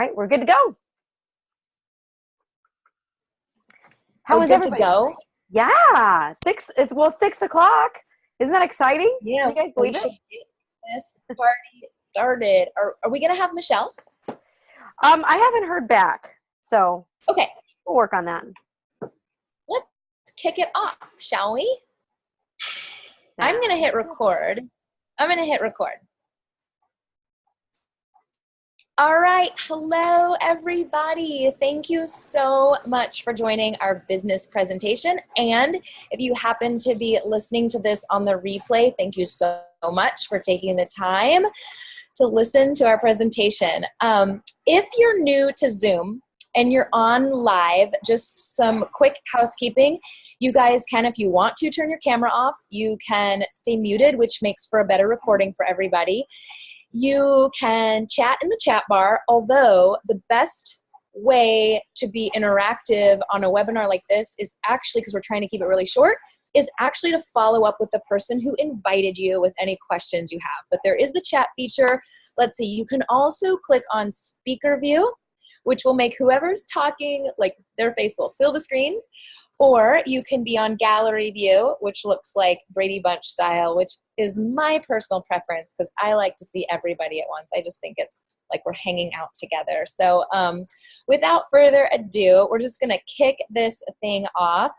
right, we're good to go. How We're is good to everybody go. today? Yeah, 6 o'clock. Isn't that exciting? Can Yeah, you guys we believe it? should get this party started. Are we gonna have Michelle? I haven't heard back, so Okay, we'll work on that. let's kick it off, shall we? I'm gonna Sounds hit record. I'm gonna hit record. All right, hello everybody. Thank you so much for joining our business presentation. And if you happen to be listening to this on the replay, thank you so much for taking the time to listen to our presentation. If you're new to Zoom and you're on live, just some quick housekeeping. You guys can, if you want to, turn your camera off. You can stay muted, which makes for a better recording for everybody. You can chat in the chat bar, although the best way to be interactive on a webinar like this is actually, because we're trying to keep it really short, is actually to follow up with the person who invited you with any questions you have. But there is the chat feature. Let's see, you can also click on speaker view, which will make whoever's talking, like their face will fill the screen. Or you can be on gallery view, which looks like Brady Bunch style, which is my personal preference because I like to see everybody at once. I just think it's like we're hanging out together. So without further ado, we're just going to kick this thing off.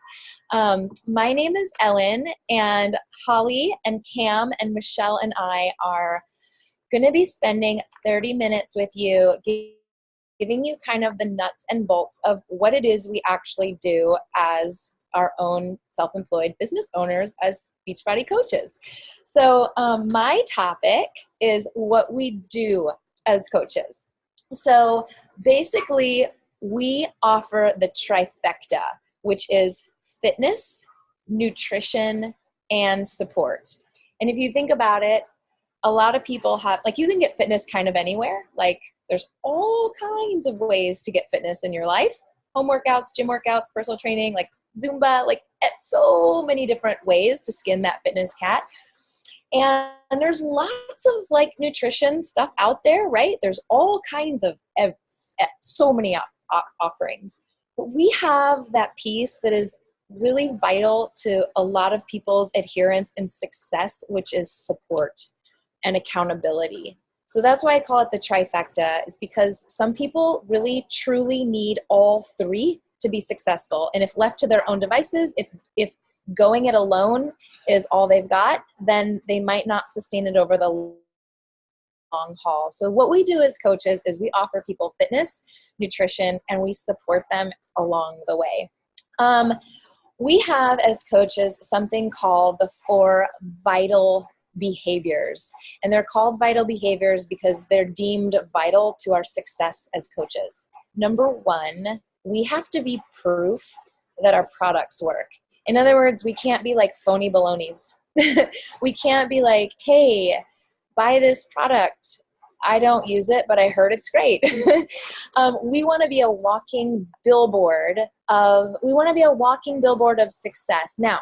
My name is Ellen, and Holly and Cam and Michelle and I are going to be spending 30 minutes with you, giving you kind of the nuts and bolts of what it is we actually do as our own self-employed business owners as Beachbody coaches. So my topic is what we do as coaches. So basically, we offer the trifecta, which is fitness, nutrition, and support. And if you think about it, a lot of people have, like, you can get fitness kind of anywhere. Like, there's all kinds of ways to get fitness in your life. Home workouts, gym workouts, personal training, like Zumba, like so many different ways to skin that fitness cat. And there's lots of like nutrition stuff out there, right? There's all kinds of so many offerings. But we have that piece that is really vital to a lot of people's adherence and success, which is support and accountability. So that's why I call it the trifecta, is because some people really truly need all three to be successful. And if left to their own devices, if going it alone is all they've got, then they might not sustain it over the long haul. So what we do as coaches is we offer people fitness, nutrition, and we support them along the way. We have, as coaches, something called the 4 vital behaviors. And they're called vital behaviors because they're deemed vital to our success as coaches. Number 1, we have to be proof that our products work. In other words, we can't be like phony balonies. We can't be like, hey, buy this product. I don't use it, but I heard it's great. We want to be a walking billboard of success. Now,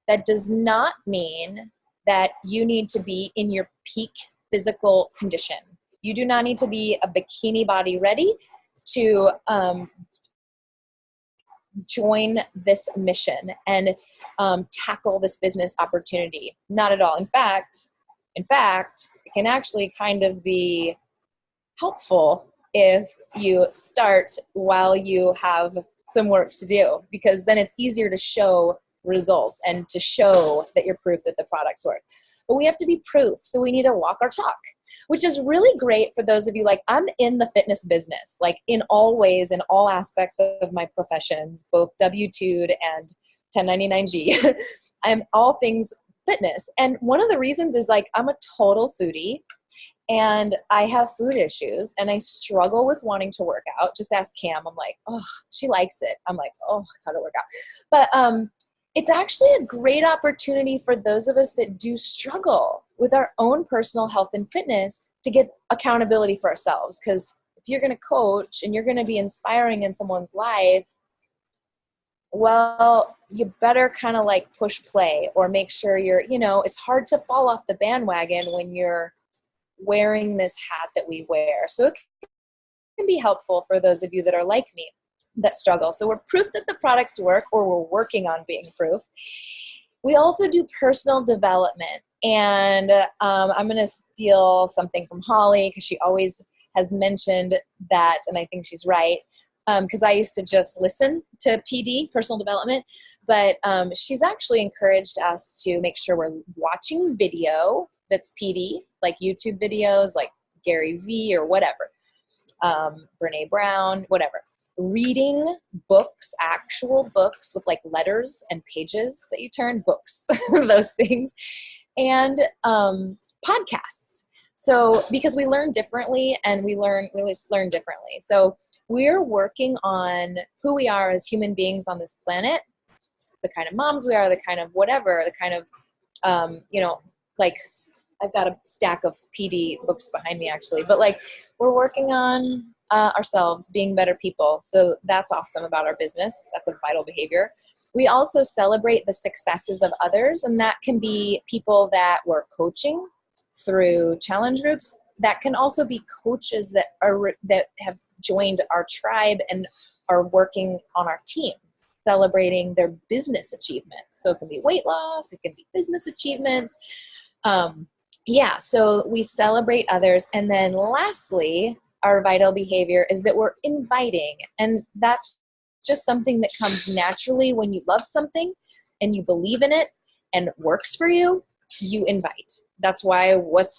that does not mean that you need to be in your peak physical condition. You do not need to be a bikini body ready to join this mission and tackle this business opportunity. Not at all. In fact, it can actually kind of be helpful if you start while you have some work to do, because then it's easier to show results and to show that you're proof that the products work. But we have to be proof, so we need to walk our talk, which is really great for those of you like, I'm in the fitness business, like in all ways, in all aspects of my professions, both W-2'd and 1099G. I'm all things fitness. And one of the reasons is like, I'm a total foodie and I have food issues and I struggle with wanting to work out. Just ask Cam. I'm like, oh, she likes it. I'm like, oh, I gotta work out. But it's actually a great opportunity for those of us that do struggle with our own personal health and fitness to get accountability for ourselves. Because if you're going to coach and you're going to be inspiring in someone's life, well, you better kind of like push play or make sure you're, it's hard to fall off the bandwagon when you're wearing this hat that we wear. So it can be helpful for those of you that are like me that struggle. So we're proof that the products work, or we're working on being proof. We also do personal development. And I'm going to steal something from Holly because she always has mentioned that, and I think she's right, because I used to just listen to PD, personal development, but she's actually encouraged us to make sure we're watching video that's PD, like YouTube videos, like Gary Vee or whatever, Brene Brown, whatever. Reading books, actual books with like letters and pages that you turn, books, those things, and podcasts. So because we learn differently and we just learn differently. So we're working on who we are as human beings on this planet, the kind of moms we are, the kind of whatever, the kind of, like I've got a stack of PD books behind me actually, but like we're working on ourselves being better people. So that's awesome about our business. That's a vital behavior. We also celebrate the successes of others, and that can be people that we're coaching through challenge groups. That can also be coaches that have joined our tribe and are working on our team, celebrating their business achievements. So it can be weight loss, it can be business achievements. So we celebrate others. And then lastly, our vital behavior is that we're inviting. And that's just something that comes naturally when you love something and you believe in it and it works for you, you invite. That's why what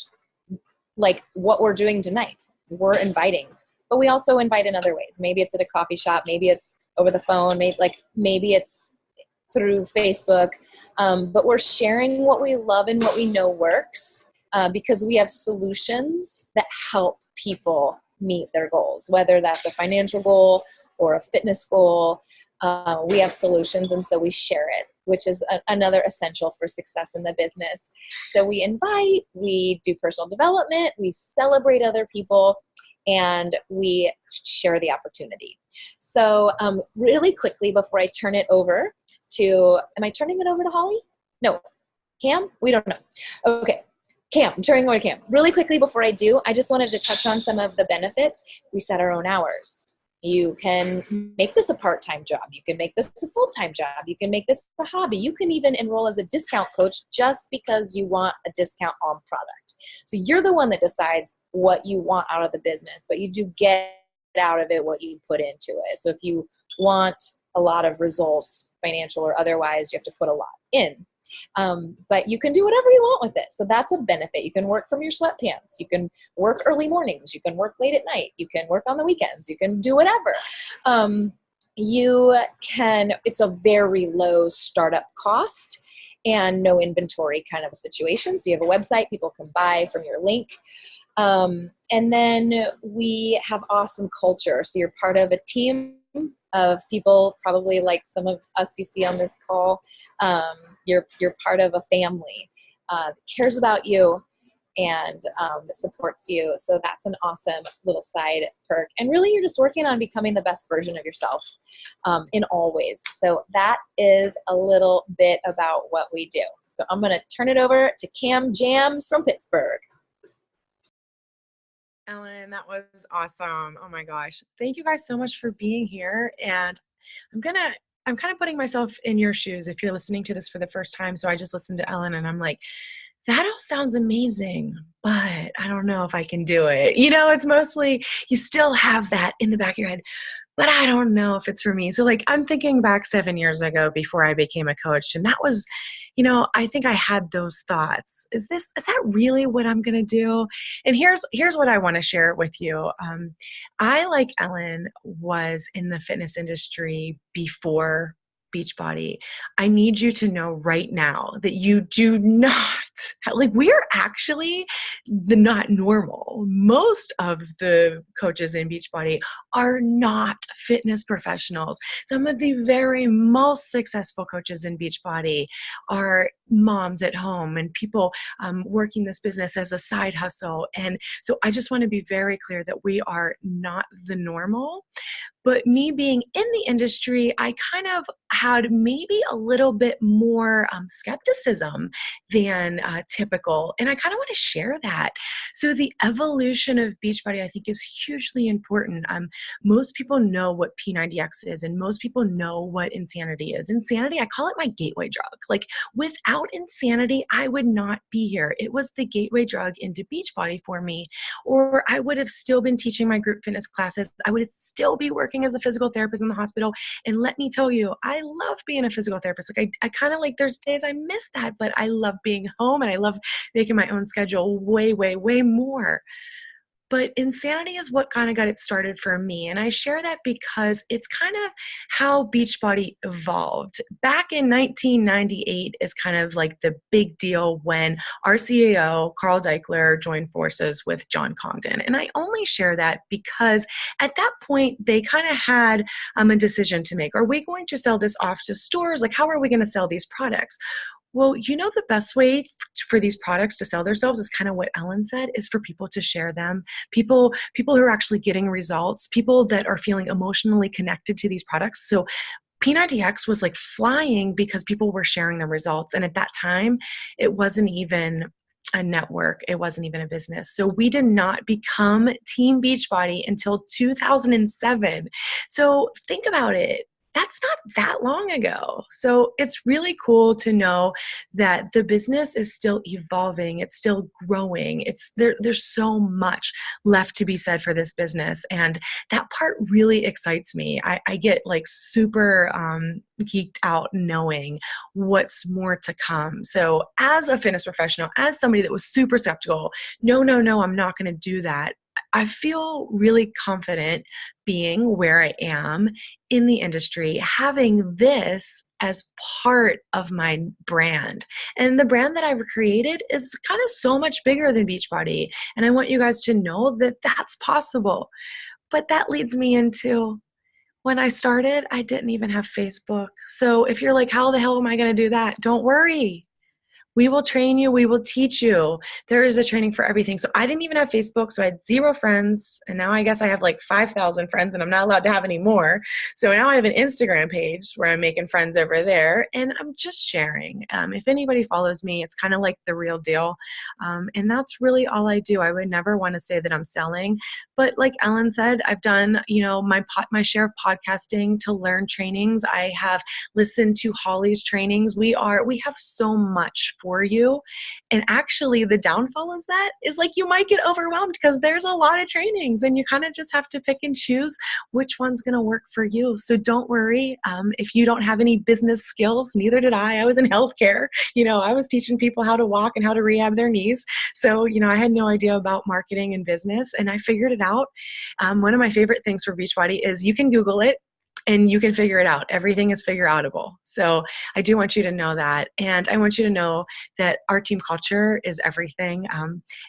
we're doing tonight, we're inviting. But we also invite in other ways. Maybe it's at a coffee shop, maybe it's over the phone, maybe it's through Facebook. But we're sharing what we love and what we know works because we have solutions that help people meet their goals, whether that's a financial goal or a fitness goal. We have solutions, and so we share it, which is another essential for success in the business. So we invite, we do personal development, we celebrate other people, and we share the opportunity. So really quickly before I turn it over to, am I turning it over to Holly? No. Cam? We don't know. Okay. Cam, I'm turning over to Cam. Really quickly before I do, I just wanted to touch on some of the benefits. We set our own hours. You can make this a part-time job. You can make this a full-time job. You can make this a hobby. You can even enroll as a discount coach just because you want a discount on product. So you're the one that decides what you want out of the business, but you do get out of it what you put into it. So if you want a lot of results, financial or otherwise, you have to put a lot in. But you can do whatever you want with it. So that's a benefit. You can work from your sweatpants. You can work early mornings. You can work late at night. You can work on the weekends. You can do whatever. It's a very low startup cost and no inventory kind of a situation. So you have a website, people can buy from your link. And then we have awesome culture. So you're part of a team of people, probably like some of us you see on this call. You're part of a family that cares about you and that supports you. So that's an awesome little side perk. And really, you're just working on becoming the best version of yourself in all ways. So that is a little bit about what we do. So I'm going to turn it over to Cam Jams from Pittsburgh. Ellen, that was awesome. Oh my gosh. Thank you guys so much for being here. And I'm kind of putting myself in your shoes if you're listening to this for the first time. So I just listened to Ellen and I'm like, that all sounds amazing, but I don't know if I can do it. You know, it's mostly, you still have that in the back of your head, but I don't know if it's for me. So like, I'm thinking back 7 years ago before I became a coach. And that was, you know, I think I had those thoughts. Is that really what I'm going to do? And here's what I want to share with you. I, like Ellen, was in the fitness industry before Beachbody. I need you to know right now that you do not, like, we're actually not normal. Most of the coaches in Beachbody are not fitness professionals. Some of the very most successful coaches in Beachbody are moms at home and people working this business as a side hustle. And so I just want to be very clear that we are not the normal. But me being in the industry, I kind of had maybe a little bit more skepticism than typical. And I kind of want to share that. So the evolution of Beachbody, I think, is hugely important. Most people know what P90X is, and most people know what insanity is. Insanity, I call it my gateway drug. Like, without insanity, I would not be here. It was the gateway drug into Beachbody for me, or I would have still been teaching my group fitness classes. I would still be working as a physical therapist in the hospital. And let me tell you, I love being a physical therapist. Like, I kind of like, there's days I miss that, but I love being home and I love making my own schedule way, way, way more. But insanity is what kind of got it started for me. And I share that because it's kind of how Beachbody evolved. Back in 1998 is kind of like the big deal when our CEO, Carl Deichler, joined forces with John Congdon. And I only share that because at that point, they kind of had a decision to make. Are we going to sell this off to stores? Like, how are we going to sell these products? Well, the best way for these products to sell themselves is kind of what Ellen said, is for people to share them. People who are actually getting results, people that are feeling emotionally connected to these products. So P90X was like flying because people were sharing the results. And at that time, it wasn't even a network. It wasn't even a business. So we did not become Team Beachbody until 2007. So think about it. That's not that long ago. So it's really cool to know that the business is still evolving. It's still growing. There's so much left to be said for this business. And that part really excites me. I get like super geeked out knowing what's more to come. So as a fitness professional, as somebody that was super skeptical, no, I'm not going to do that. I feel really confident being where I am in the industry, having this as part of my brand. And the brand that I've created is kind of so much bigger than Beachbody. And I want you guys to know that that's possible. But that leads me into when I started, I didn't even have Facebook. So if you're like, how the hell am I going to do that? Don't worry. We will train you. We will teach you. There is a training for everything. So I didn't even have Facebook. So I had 0 friends. And now I guess I have like 5,000 friends and I'm not allowed to have any more. So now I have an Instagram page where I'm making friends over there and I'm just sharing. If anybody follows me, it's kind of like the real deal. And that's really all I do. I would never want to say that I'm selling. But like Ellen said, I've done, my share of podcasting to learn trainings. I have listened to Holly's trainings. We have so much for you. And actually the downfall is that is like, you might get overwhelmed because there's a lot of trainings and you kind of just have to pick and choose which one's going to work for you. So don't worry. If you don't have any business skills, neither did I. I was in healthcare. I was teaching people how to walk and how to rehab their knees. So, I had no idea about marketing and business and I figured it out. One of my favorite things for Beachbody is you can Google it and you can figure it out. Everything is figure outable. So I do want you to know that. And I want you to know that our team culture is everything.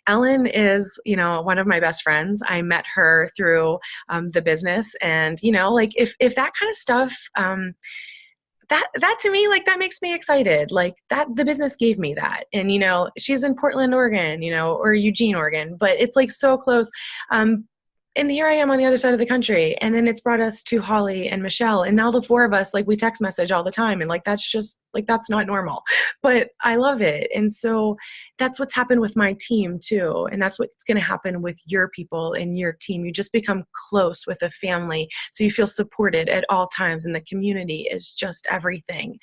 Ellen is, one of my best friends. I met her through the business. And, if that kind of stuff, that to me, like, that makes me excited. Like that, the business gave me that. And, she's in Portland, Oregon, or Eugene, Oregon, but it's like so close. And here I am on the other side of the country. And then it's brought us to Holly and Michelle. And now the 4 of us, like, we text message all the time. And like, that's just like, that's not normal, but I love it. And so that's what's happened with my team too. And that's what's going to happen with your people and your team. You just become close with a family. So you feel supported at all times. And the community is just everything.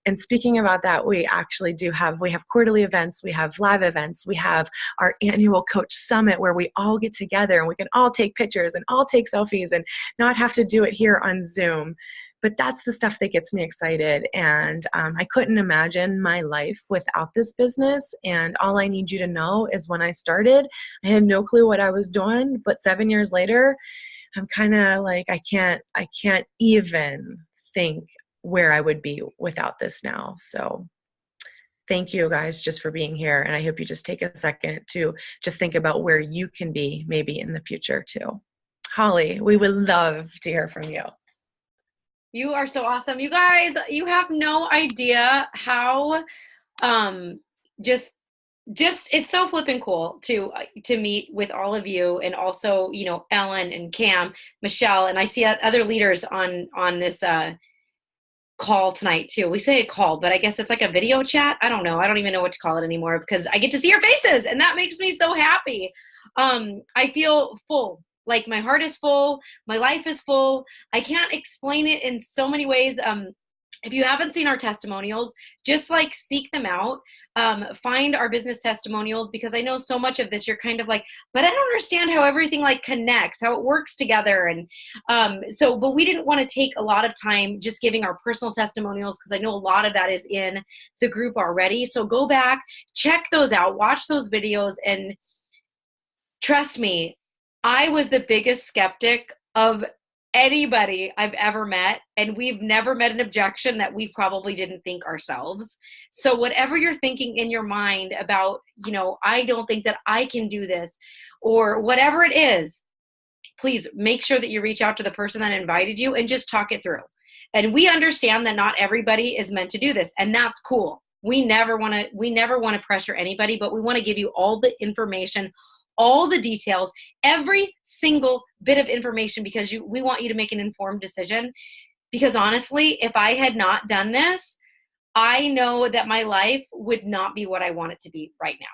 And speaking about that, we actually we have quarterly events, we have live events, we have our annual coach summit where we all get together and we can all take pictures and all take selfies and not have to do it here on Zoom. But that's the stuff that gets me excited. And I couldn't imagine my life without this business. And all I need you to know is when I started, I had no clue what I was doing. But 7 years later, I'm kind of like, I can't even think where I would be without this now. So thank you guys just for being here. And I hope you just take a second to just think about where you can be maybe in the future too. Holly, we would love to hear from you. You are so awesome. You guys, you have no idea how just it's so flippin' cool to meet with all of you, and also, Ellen and Cam, Michelle, and I see other leaders on this call tonight too. We say a call, but I guess it's like a video chat. I don't know. I don't even know what to call it anymore because I get to see your faces and that makes me so happy. I feel full. Like my heart is full. My life is full. I can't explain it in so many ways. If you haven't seen our testimonials, just like seek them out, find our business testimonials, because I know so much of this, you're kind of like, but I don't understand how everything like connects, how it works together. And but we didn't want to take a lot of time just giving our personal testimonials, because I know a lot of that is in the group already. So go back, check those out, watch those videos, and trust me, I was the biggest skeptic of anybody I've ever met, and we've never met an objection that we probably didn't think ourselves. So whatever you're thinking in your mind about, I don't think that I can do this, or whatever it is, please make sure that you reach out to the person that invited you and just talk it through. And we understand that not everybody is meant to do this, and that's cool. We never want to pressure anybody, but we want to give you all the information, all the details, every single bit of information, because we want you to make an informed decision. Because honestly, if I had not done this, I know that my life would not be what I want it to be right now.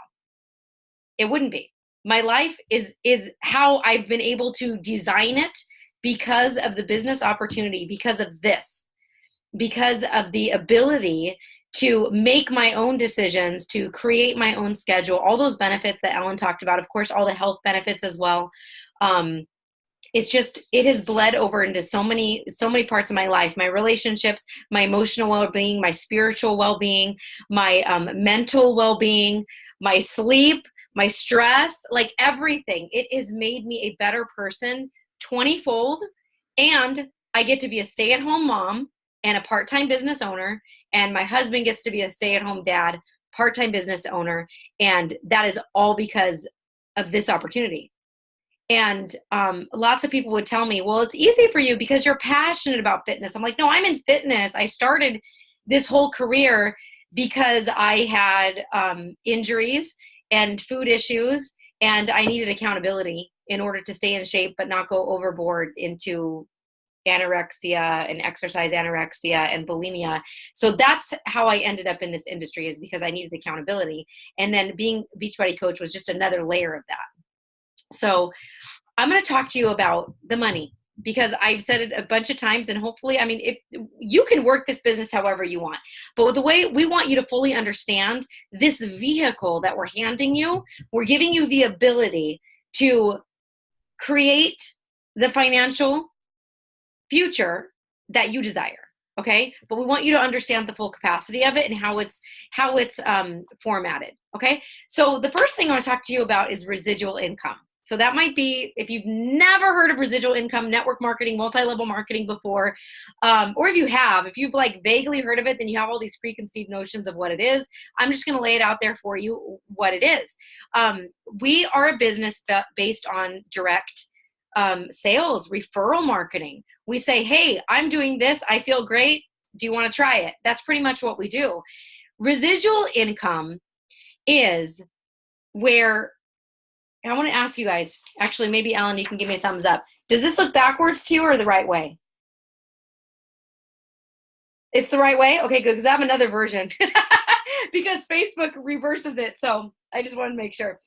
It wouldn't be. My life is how I've been able to design it, because of the business opportunity, because of this, because of the ability to make my own decisions, to create my own schedule, all those benefits that Ellen talked about, of course, all the health benefits as well. It has bled over into so many parts of my life, my relationships, my emotional well-being, my spiritual well-being, my mental well-being, my sleep, my stress, like everything. It has made me a better person 20-fold. And I get to be a stay-at-home mom and a part-time business owner, and my husband gets to be a stay-at-home dad, part-time business owner, and that is all because of this opportunity. And lots of people would tell me, well, it's easy for you because you're passionate about fitness. I'm like, no, I'm in fitness. I started this whole career because I had injuries and food issues, and I needed accountability in order to stay in shape but not go overboard into anorexia and exercise anorexia and bulimia. So that's how I ended up in this industry, is because I needed accountability. And then being Beachbody coach was just another layer of that. So I'm going to talk to you about the money, because I've said it a bunch of times, and hopefully, if you can work this business however you want, but the way we want you to fully understand this vehicle that we're handing you, we're giving you the ability to create the financial future that you desire. Okay. But we want you to understand the full capacity of it and how it's formatted. Okay. So the first thing I want to talk to you about is residual income. So that might be, if you've never heard of residual income, network marketing, multi-level marketing before, or if you've like vaguely heard of it, then you have all these preconceived notions of what it is. I'm just going to lay it out there for you what it is. We are a business based on direct sales, referral marketing. We say, hey, I'm doing this. I feel great. Do you want to try it? That's pretty much what we do. Residual income is where, I want to ask you guys, actually, maybe Ellen, you can give me a thumbs up. Does this look backwards to you or the right way? It's the right way? Okay, good, because I have another version because Facebook reverses it. So I just wanted to make sure.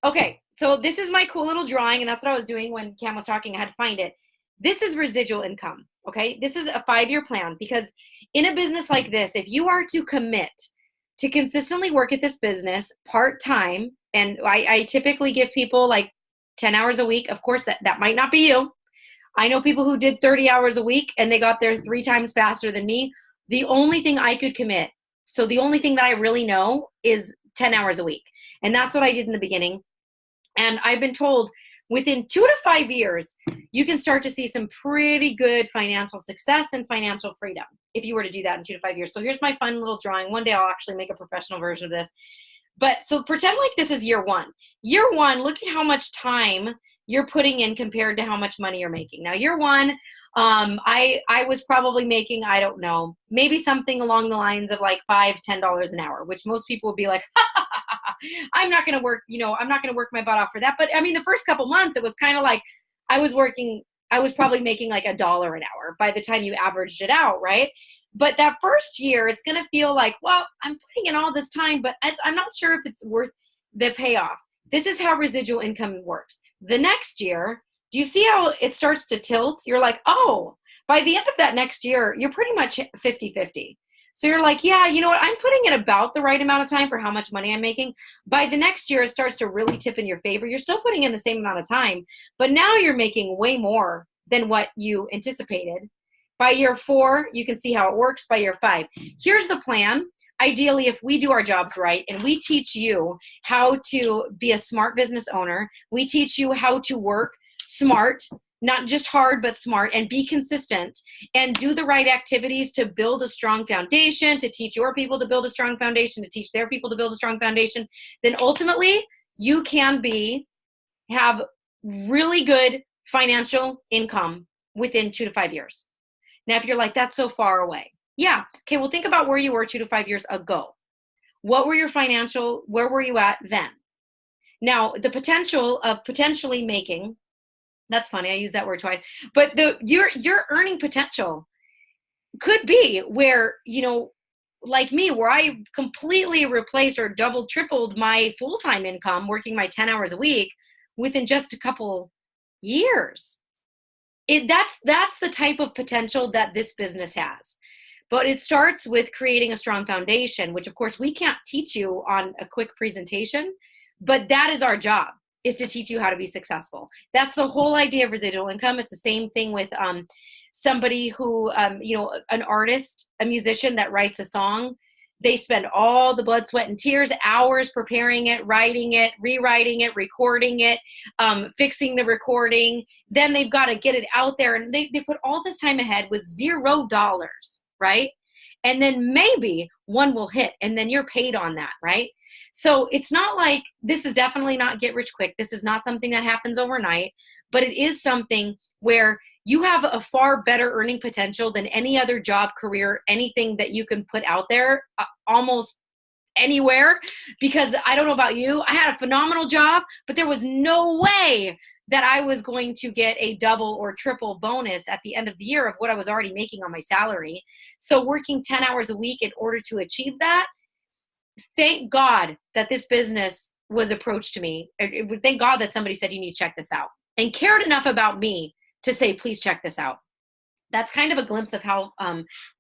Okay, so this is my cool little drawing, and that's what I was doing when Cam was talking. I had to find it. This is residual income, okay? This is a 5-year plan, because in a business like this, if you are to commit to consistently work at this business part-time, and I typically give people like 10 hours a week. Of course, that might not be you. I know people who did 30 hours a week and they got there 3 times faster than me. The only thing I could commit, so the only thing that I really know is 10 hours a week. And that's what I did in the beginning. And I've been told within 2 to 5 years, you can start to see some pretty good financial success and financial freedom if you were to do that in 2 to 5 years. So here's my fun little drawing. One day I'll actually make a professional version of this. But so pretend like this is year one. Year one, look at how much time you're putting in compared to how much money you're making. Now, year one, I was probably making, I don't know, maybe something along the lines of like $5, $10 an hour, which most people would be like, I'm not going to work, I'm not going to work my butt off for that. But the first couple months, it was kind of like I was probably making like $1 an hour by the time you averaged it out, right? But that first year, it's going to feel like, well, I'm putting in all this time, but I'm not sure if it's worth the payoff. This is how residual income works. The next year, do you see how it starts to tilt? You're like, oh, by the end of that next year, you're pretty much 50-50. So you're like, yeah, you know what? I'm putting in about the right amount of time for how much money I'm making. By the next year, it starts to really tip in your favor. You're still putting in the same amount of time, but now you're making way more than what you anticipated. By year 4, you can see how it works. By year 5, here's the plan. Ideally, if we do our jobs right and we teach you how to be a smart business owner, we teach you how to work smart, not just hard, but smart, and be consistent and do the right activities to build a strong foundation, to teach your people to build a strong foundation, to teach their people to build a strong foundation, then ultimately you can have really good financial income within 2 to 5 years. Now, if you're like, that's so far away. Yeah. Okay. Well, think about where you were 2 to 5 years ago. What were your where were you at then? Now, the potential of potentially making, that's funny, I use that word twice, but your earning potential could be where, like me, where I completely replaced or doubled, tripled my full-time income working my 10 hours a week within just a couple years. That's the type of potential that this business has. But it starts with creating a strong foundation, which of course we can't teach you on a quick presentation, but that is our job, is to teach you how to be successful. That's the whole idea of residual income. It's the same thing with somebody who, an artist, a musician that writes a song. They spend all the blood, sweat, and tears, hours preparing it, writing it, rewriting it, recording it, fixing the recording. Then they've got to get it out there. And they put all this time ahead with $0, right? And then maybe one will hit, and then you're paid on that, right? So it's not like, this is definitely not get rich quick. This is not something that happens overnight, but it is something where you have a far better earning potential than any other job, career, anything that you can put out there, almost anywhere. Because I don't know about you, I had a phenomenal job, but there was no way that I was going to get a double or triple bonus at the end of the year of what I was already making on my salary. So working 10 hours a week in order to achieve that, thank God that this business was approached to me. Thank God that somebody said, you need to check this out, and cared enough about me to say, please check this out. That's kind of a glimpse of how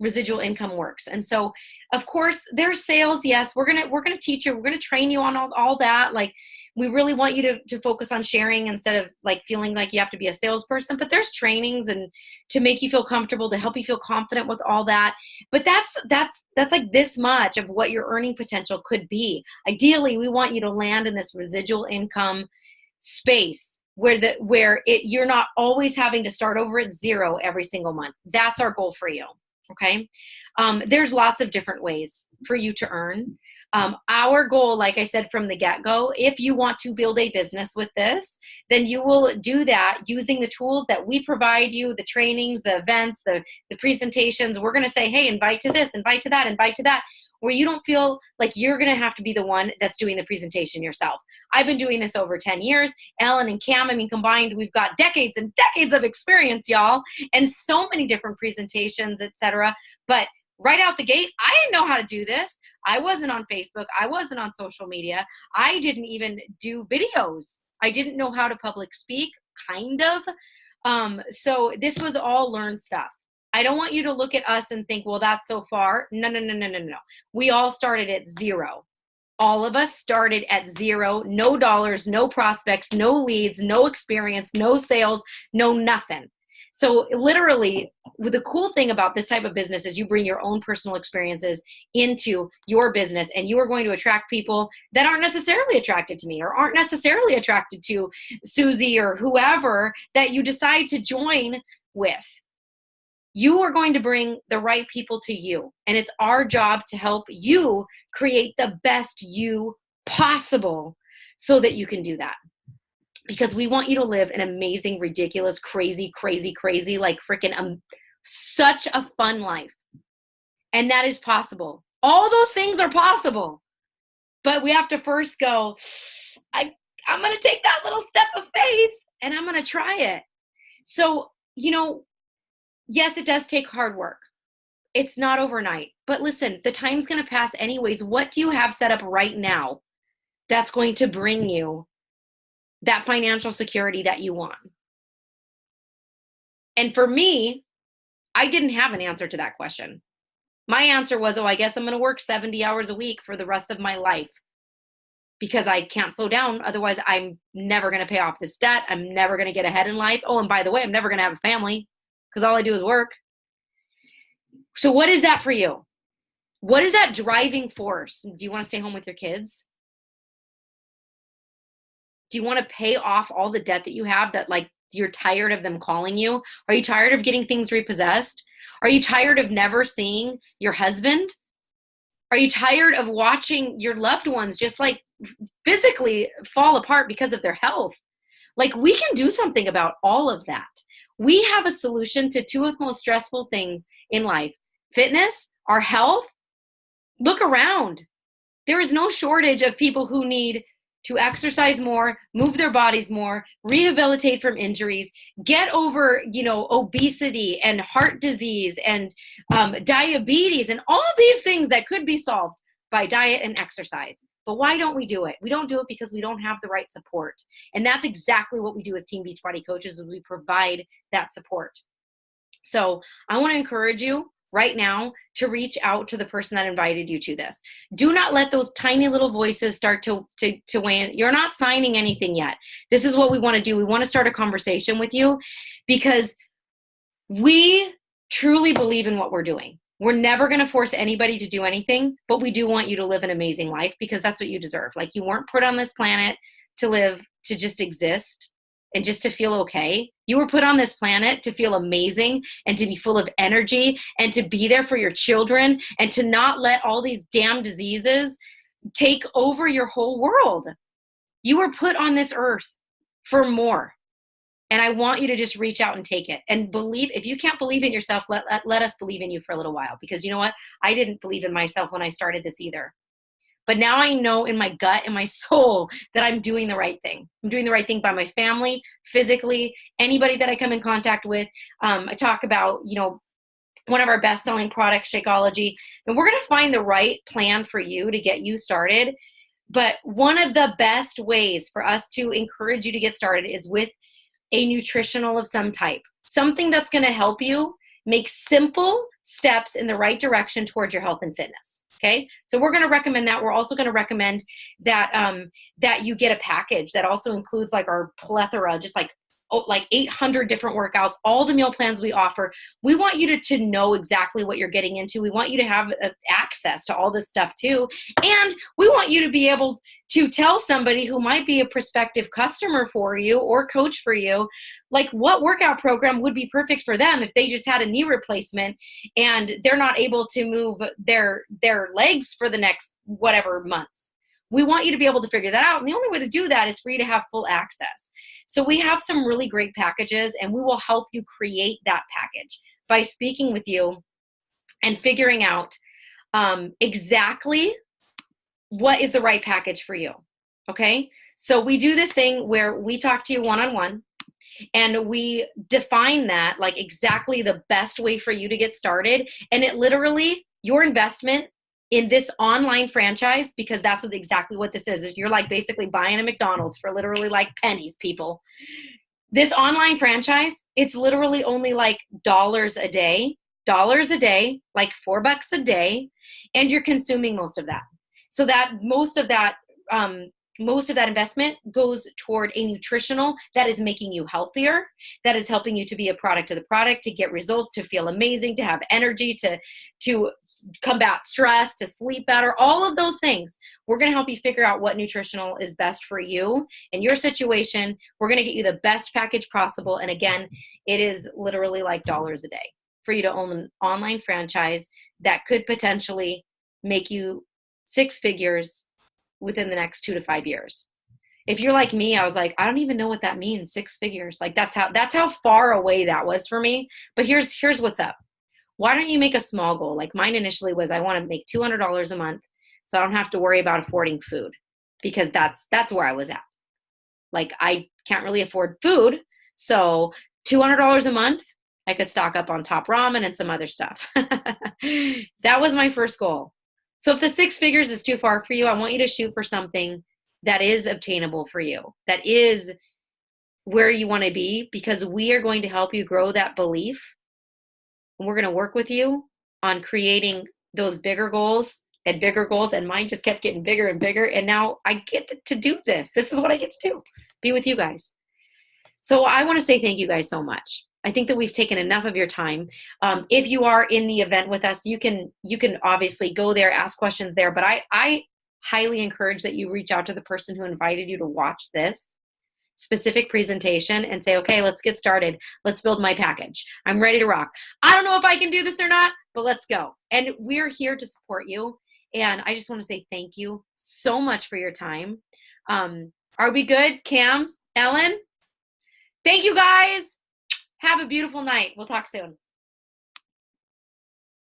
residual income works. And so, of course, there's sales. Yes, we're gonna teach you. We're gonna train you on all that. Like, we really want you to focus on sharing instead of like feeling like you have to be a salesperson. But there's trainings and to make you feel comfortable, to help you feel confident with all that. But that's like this much of what your earning potential could be. Ideally, we want you to land in this residual income space where you're not always having to start over at 0 every single month. That's our goal for you. Okay. There's lots of different ways for you to earn. Our goal, like I said from the get-go, if you want to build a business with this, then you will do that using the tools that we provide you, the trainings, the events, the presentations. We're going to say, hey, invite to this, invite to that, invite to that, where you don't feel like you're going to have to be the one that's doing the presentation yourself. I've been doing this over 10 years. Ellen and Cam, combined, we've got decades and decades of experience, y'all, and so many different presentations, etc. But right out the gate, I didn't know how to do this. I wasn't on Facebook. I wasn't on social media. I didn't even do videos. I didn't know how to public speak, kind of. So this was all learned stuff. I don't want you to look at us and think, well, that's so far. No. We all started at 0. All of us started at 0, no dollars, no prospects, no leads, no experience, no sales, no nothing. So literally, the cool thing about this type of business is you bring your own personal experiences into your business, and you are going to attract people that aren't necessarily attracted to me or aren't necessarily attracted to Susie or whoever that you decide to join with. You are going to bring the right people to you, and it's our job to help you create the best you possible so that you can do that. Because we want you to live an amazing, ridiculous, crazy, like freaking such a fun life. And that is possible. All those things are possible. But we have to first go, I'm going to take that little step of faith and I'm going to try it. So, yes, it does take hard work. It's not overnight. But listen, the time's going to pass anyways. What do you have set up right now that's going to bring you that financial security that you want? And for me, I didn't have an answer to that question. My answer was, oh, I guess I'm going to work 70 hours a week for the rest of my life because I can't slow down. Otherwise, I'm never going to pay off this debt. I'm never going to get ahead in life. Oh, and by the way, I'm never going to have a family because all I do is work. So what is that for you? What is that driving force? Do you want to stay home with your kids? Do you want to pay off all the debt that you have that like you're tired of them calling you? Are you tired of getting things repossessed? Are you tired of never seeing your husband? Are you tired of watching your loved ones just like physically fall apart because of their health? Like, we can do something about all of that. We have a solution to two of the most stressful things in life: fitness, our health. Look around. There is no shortage of people who need to exercise more, move their bodies more, rehabilitate from injuries, get over, obesity and heart disease and diabetes and all these things that could be solved by diet and exercise. But why don't we do it? We don't do it because we don't have the right support. And that's exactly what we do as Team Beachbody coaches, is we provide that support. So I want to encourage you right now to reach out to the person that invited you to this. Do not let those tiny little voices start to weigh in. You're not signing anything yet. This is what we want to do. We want to start a conversation with you because we truly believe in what we're doing. We're never going to force anybody to do anything, but we do want you to live an amazing life because that's what you deserve. Like, you weren't put on this planet to live, to just exist and just to feel okay. You were put on this planet to feel amazing and to be full of energy and to be there for your children and to not let all these damn diseases take over your whole world. You were put on this earth for more. And I want you to just reach out and take it and believe. If you can't believe in yourself, let us believe in you for a little while, because you know what? I didn't believe in myself when I started this either. But now I know in my gut and my soul that I'm doing the right thing. I'm doing the right thing by my family, physically, anybody that I come in contact with. I talk about, one of our best-selling products, Shakeology, and we're going to find the right plan for you to get you started. But one of the best ways for us to encourage you to get started is with a nutritional of some type, something that's going to help you make simple steps in the right direction towards your health and fitness. Okay. So we're going to recommend that. We're also going to recommend that, that you get a package that also includes like our plethora, just like 800 different workouts, all the meal plans we offer. We want you to know exactly what you're getting into. We want you to have access to all this stuff too. And we want you to be able to tell somebody who might be a prospective customer for you or coach for you, like what workout program would be perfect for them if they just had a knee replacement and they're not able to move their legs for the next whatever months. We want you to be able to figure that out. And the only way to do that is for you to have full access. So we have some really great packages, and we will help you create that package by speaking with you and figuring out exactly what is the right package for you. Okay. So we do this thing where we talk to you one-on-one and we define that, like exactly the best way for you to get started. And it literally, your investment in this online franchise, because that's exactly what this is you're like basically buying a McDonald's for literally like pennies, people. This online franchise, it's literally only like dollars a day, like $4 a day, and you're consuming most of that. So that most of that investment goes toward a nutritional that is making you healthier, that is helping you to be a product of the product, to get results, to feel amazing, to have energy, to combat stress, to sleep better, all of those things. We're going to help you figure out what nutritional is best for you in your situation. We're going to get you the best package possible. And again, it is literally like dollars a day for you to own an online franchise that could potentially make you six figures within the next 2 to 5 years. If you're like me, I was like, I don't even know what that means, 6 figures. Like that's how far away that was for me. But here's what's up. Why don't you make a small goal? Like mine initially was, I want to make $200 a month so I don't have to worry about affording food, because that's where I was at. Like I can't really afford food. So $200 a month, I could stock up on top ramen and some other stuff. That was my first goal. So if the 6 figures is too far for you, I want you to shoot for something that is obtainable for you, that is where you want to be, because we are going to help you grow that belief. And we're going to work with you on creating those bigger goals and bigger goals. And mine just kept getting bigger and bigger. And now I get to do this. This is what I get to do, be with you guys. So I want to say thank you guys so much. I think that we've taken enough of your time. If you are in the event with us, you can obviously go there, ask questions there. But I highly encourage that you reach out to the person who invited you to watch this specific presentation and say, okay, let's get started. Let's build my package. I'm ready to rock. I don't know if I can do this or not, but let's go. And we're here to support you. And I just want to say thank you so much for your time. Are we good, Cam, Ellen? Thank you guys. Have a beautiful night. We'll talk soon.